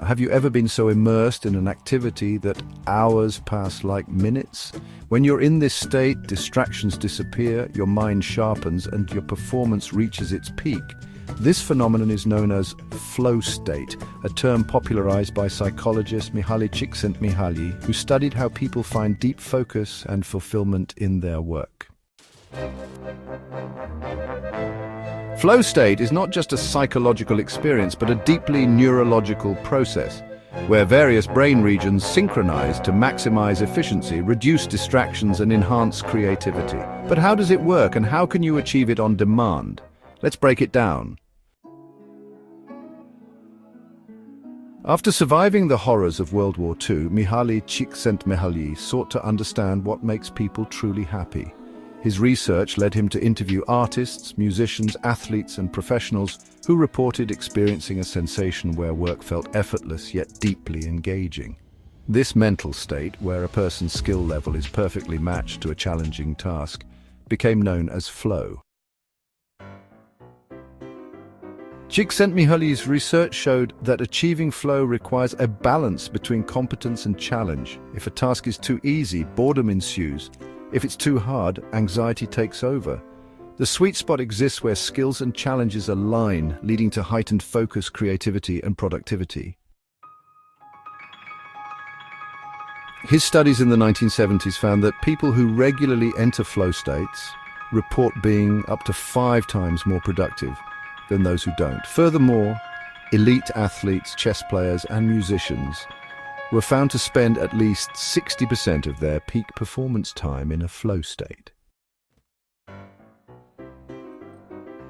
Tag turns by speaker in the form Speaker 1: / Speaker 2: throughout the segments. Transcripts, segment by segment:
Speaker 1: Have you ever been so immersed in an activity that hours pass like minutes? When you're in this state, distractions disappear, your mind sharpens, and your performance reaches its peak. This phenomenon is known as flow state, a term popularized by psychologist Mihaly Csikszentmihalyi, who studied how people find deep focus and fulfillment in their work. Flow state is not just a psychological experience, but a deeply neurological process, where various brain regions synchronize to maximize efficiency, reduce distractions, and enhance creativity. But how does it work, and how can you achieve it on demand? Let's break it down. After surviving the horrors of World War II, Mihaly Csikszentmihalyi sought to understand what makes people truly happy. His research led him to interview artists, musicians, athletes, and professionals who reported experiencing a sensation where work felt effortless yet deeply engaging. This mental state, where a person's skill level is perfectly matched to a challenging task, became known as flow. Csikszentmihalyi's research showed that achieving flow requires a balance between competence and challenge. If a task is too easy, boredom ensues. If it's too hard, anxiety takes over. The sweet spot exists where skills and challenges align, leading to heightened focus, creativity, and productivity. His studies in the 1970s found that people who regularly enter flow states report being up to 5 times more productive than those who don't. Furthermore, elite athletes, chess players, and musicians were found to spend at least 60% of their peak performance time in a flow state.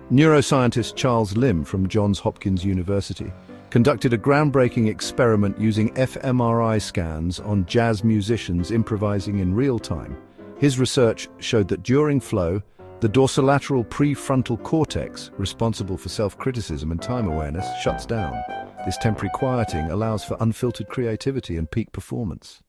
Speaker 1: Neuroscientist Charles Limb from Johns Hopkins University conducted a groundbreaking experiment using fMRI scans on jazz musicians improvising in real time. His research showed that during flow, the dorsolateral prefrontal cortex, responsible for self-criticism and time awareness, shuts down. This temporary quieting allows for unfiltered creativity and peak performance.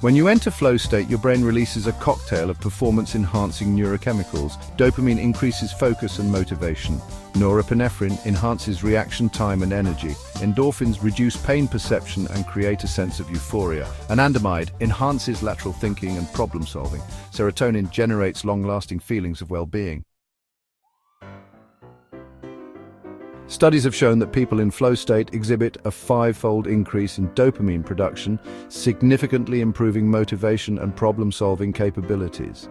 Speaker 1: When you enter flow state, your brain releases a cocktail of performance-enhancing neurochemicals. Dopamine increases focus and motivation. Norepinephrine enhances reaction time and energy. Endorphins reduce pain perception and create a sense of euphoria. Anandamide enhances lateral thinking and problem-solving. Serotonin generates long-lasting feelings of well-being. Studies have shown that people in flow state exhibit a 5-fold increase in dopamine production, significantly improving motivation and problem-solving capabilities.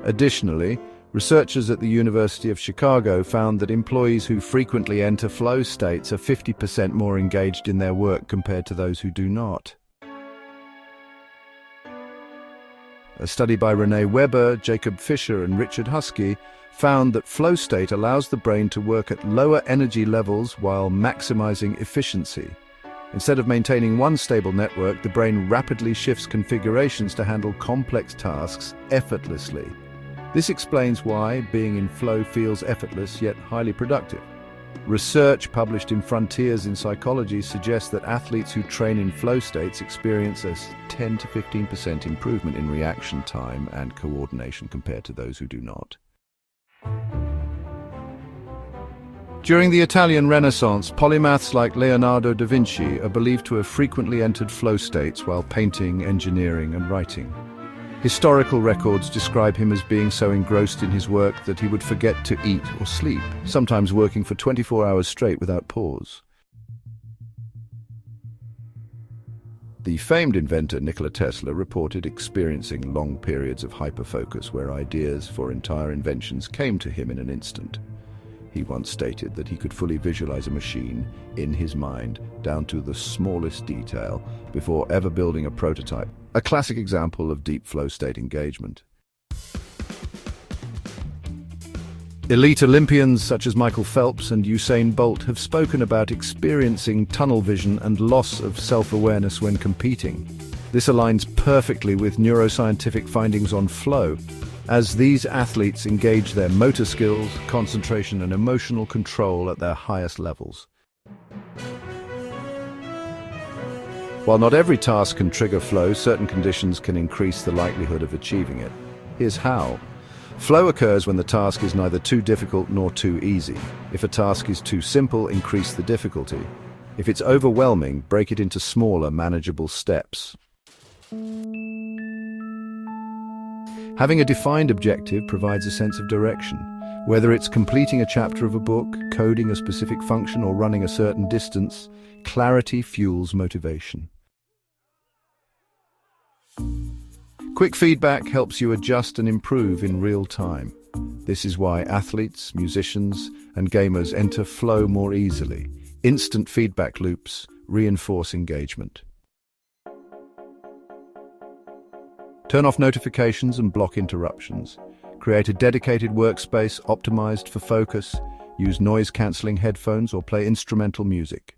Speaker 1: Additionally, researchers at the University of Chicago found that employees who frequently enter flow states are 50% more engaged in their work compared to those who do not. A study by Renee Weber, Jacob Fisher, and Richard Husky found that flow state allows the brain to work at lower energy levels while maximizing efficiency. Instead of maintaining one stable network, the brain rapidly shifts configurations to handle complex tasks effortlessly. This explains why being in flow feels effortless yet highly productive. Research published in Frontiers in Psychology suggests that athletes who train in flow states experience a 10 to 15% improvement in reaction time and coordination compared to those who do not. During the Italian Renaissance, polymaths like Leonardo da Vinci are believed to have frequently entered flow states while painting, engineering, and writing. Historical records describe him as being so engrossed in his work that he would forget to eat or sleep, sometimes working for 24 hours straight without pause. The famed inventor Nikola Tesla reported experiencing long periods of hyperfocus where ideas for entire inventions came to him in an instant. He once stated that he could fully visualize a machine in his mind down to the smallest detail before ever building a prototype, a classic example of deep flow state engagement. Elite Olympians such as Michael Phelps and Usain Bolt have spoken about experiencing tunnel vision and loss of self-awareness when competing. This aligns perfectly with neuroscientific findings on flow, as these athletes engage their motor skills, concentration, and emotional control at their highest levels. While not every task can trigger flow, certain conditions can increase the likelihood of achieving it. Here's how. Flow occurs when the task is neither too difficult nor too easy. If a task is too simple, increase the difficulty. If it's overwhelming, break it into smaller, manageable steps. Having a defined objective provides a sense of direction. Whether it's completing a chapter of a book, coding a specific function, or running a certain distance, clarity fuels motivation. Quick feedback helps you adjust and improve in real time. This is why athletes, musicians, and gamers enter flow more easily. Instant feedback loops reinforce engagement. Turn off notifications and block interruptions. Create a dedicated workspace optimized for focus. Use noise-canceling headphones or play instrumental music.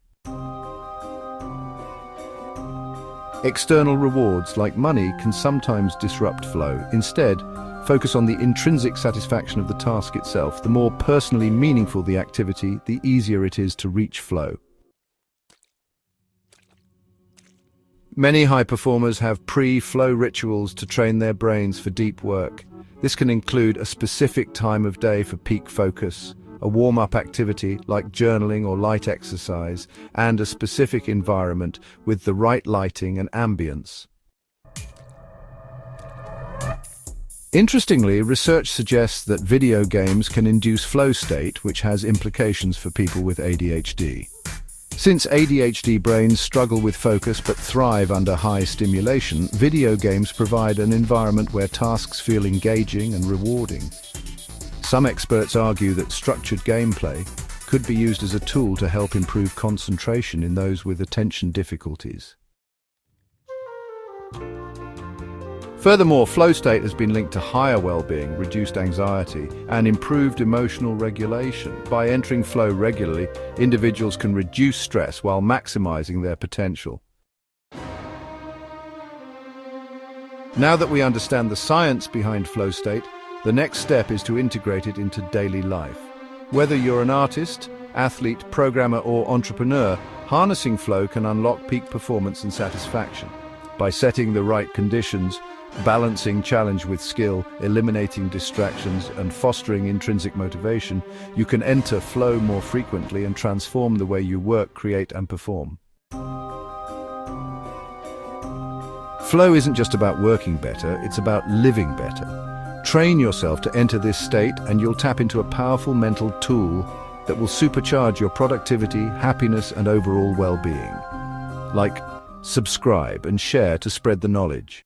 Speaker 1: External rewards like money can sometimes disrupt flow. Instead, focus on the intrinsic satisfaction of the task itself. The more personally meaningful the activity, the easier it is to reach flow. Many high performers have pre-flow rituals to train their brains for deep work. This can include a specific time of day for peak focus, a warm-up activity like journaling or light exercise, and a specific environment with the right lighting and ambience. Interestingly, research suggests that video games can induce flow state, which has implications for people with ADHD. Since ADHD brains struggle with focus but thrive under high stimulation, video games provide an environment where tasks feel engaging and rewarding. Some experts argue that structured gameplay could be used as a tool to help improve concentration in those with attention difficulties. Furthermore, flow state has been linked to higher well-being, reduced anxiety, and improved emotional regulation. By entering flow regularly, individuals can reduce stress while maximizing their potential. Now that we understand the science behind flow state, the next step is to integrate it into daily life. Whether you're an artist, athlete, programmer, or entrepreneur, harnessing flow can unlock peak performance and satisfaction. By setting the right conditions, balancing challenge with skill, eliminating distractions, and fostering intrinsic motivation, you can enter flow more frequently and transform the way you work, create, and perform. Flow isn't just about working better, it's about living better. Train yourself to enter this state and you'll tap into a powerful mental tool that will supercharge your productivity, happiness, and overall well-being. Like, subscribe and share to spread the knowledge.